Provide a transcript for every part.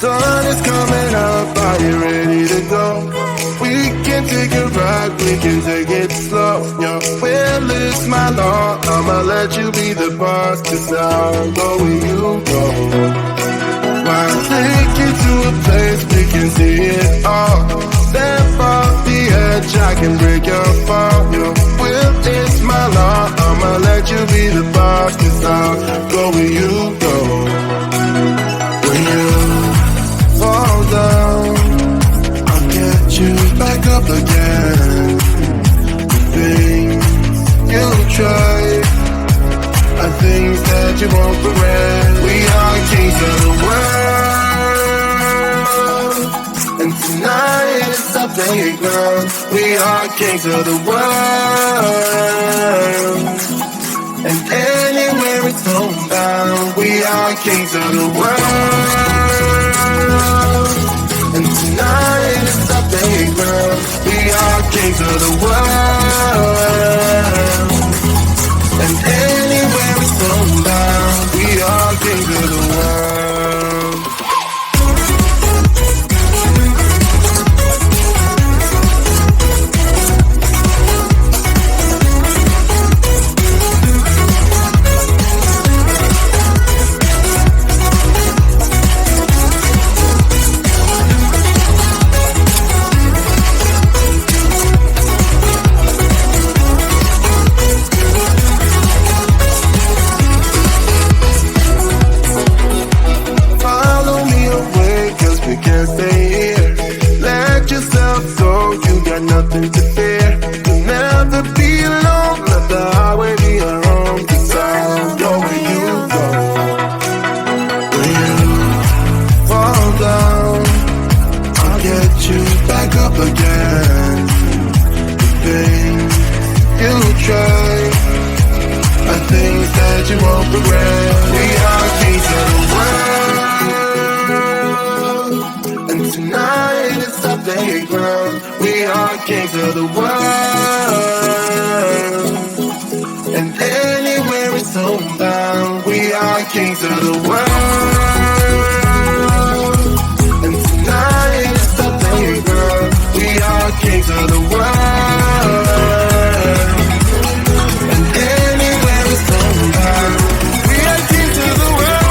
sun is coming up, are you ready to go? We can take a ride, we can take it slow. Your will is my law, I'ma let you be the boss, 'cause I'll go where you go. I'll take you to a place we can see it all. Step off the edge, I can break your fall. Your will is my law, I'ma let you be the boss, 'cause I'll go where you go. When you fall down, I'll get you back up again. The things you try are things that you won't regret. We are kings of the world, and tonight is our playground. We are kings of the world, and anywhere it's homebound. We are kings of the world, and tonight is our playground. We are kings of the world, and anywhere it's homebound. We are kings of the world. Nothing to fear. You'll never be alone. Let the highway be your home. 'Cause I'll go where you go. When you fall down, I'll get you back up again. The things you try are things that you won't regret. We are kings of the world, and tonight it's our playground. We are kings of the world, and anywhere it's homebound. We are kings of the world, and tonight it's the playground. We are kings of the world, and anywhere it's homebound. We are kings of the world.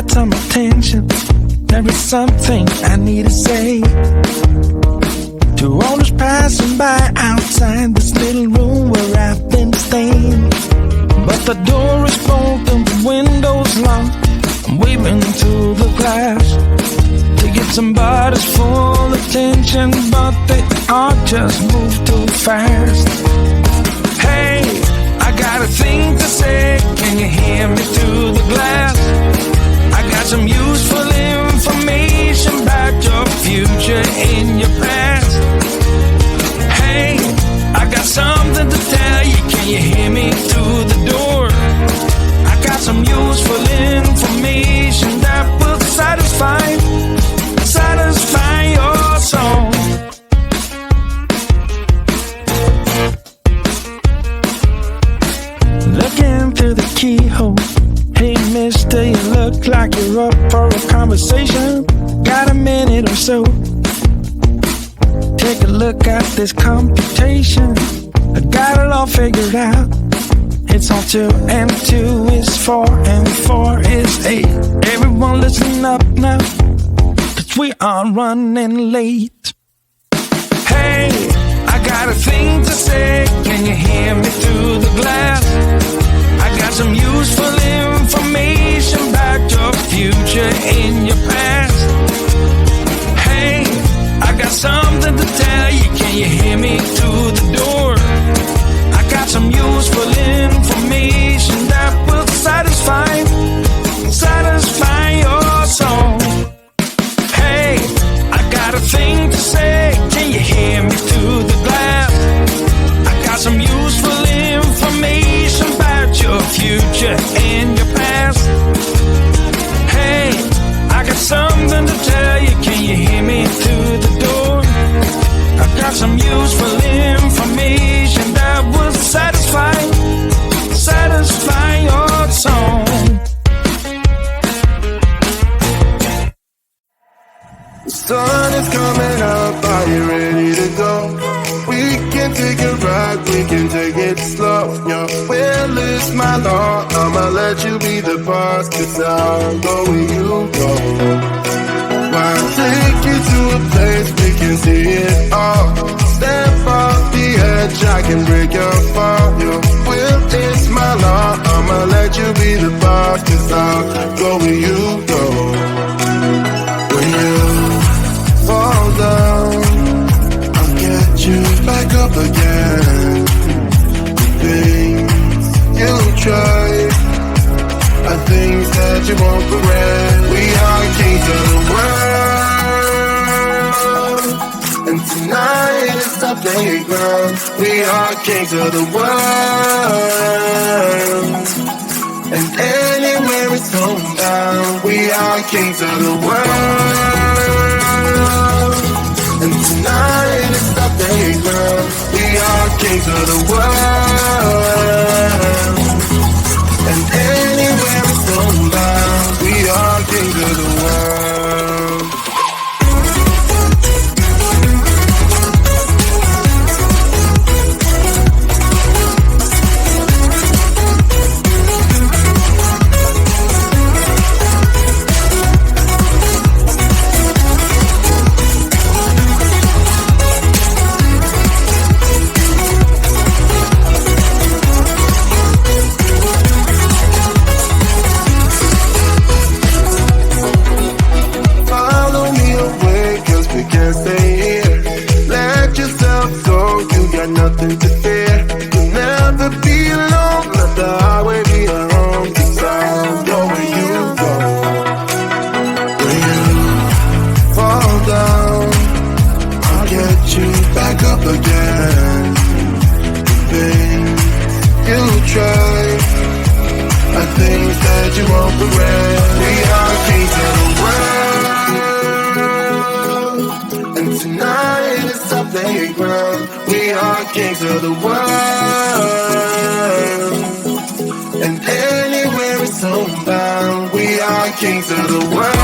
get some attention. There is something I need to say to all those passing by outside this little room where I've been staying. But the door is broken, the window's locked. I'm waving through the glass to get somebody's full attention, but they all just move too fast. Hey, I got a thing to say, can you hear me through the glass? I got some useful information about your future and your past. Hey, I got something to tell you, can you hear me through the door? I got some useful information that will satisfy your soul. Looking through the keyhole. Hey mister, you look like you're up for a conversation. Got a minute or so? Take a look at this computation. I got it all figured out. It's all 2 and 2 is 4 and 4 is 8. Everyone listen up now, 'cause we are running late. Hey, I got a thing to say, can you hear me through the glass? I got some useful information about your future and your past. Hey, I got something to tell you, can you hear me through the door? I got some useful information that will satisfy your soul. Hey, I got a thing to say, can you hear me through the glass? I got some useful information about your future and your past. Hey, I got something to tell you, can you hear me through the door? I got some useful information that will satisfy your soul. The sun is coming up, are you ready to go? We can take a ride, we can take it slow. Your will is my law, I'ma let you be the boss, 'cause I'll go where you go. I'll take you to a place we can see it all. Step off the edge, I can break your fall. Your will is my law, I'ma let you be the boss, 'cause I'll go where you go. When you fall down, I'll get you back up again. The things you try are things that you won't regret. We are kings of the world, and tonight is our playground. We are kings of the world, and anywhere it's homebound. We are kings of the world, and tonight is our playground. We are kings of the world, and anywhere it's homebound. We are kings of the world. Nothing to fear. You'll never be alone. Let the highway be our home. 'Cause I'll go where you go. When you fall down, I'll get you back up again. The things you try are things that you won't regret. We are kings of the world, and tonight is our playground. We are kings of the world, and anywhere it's homebound. We are kings of the world.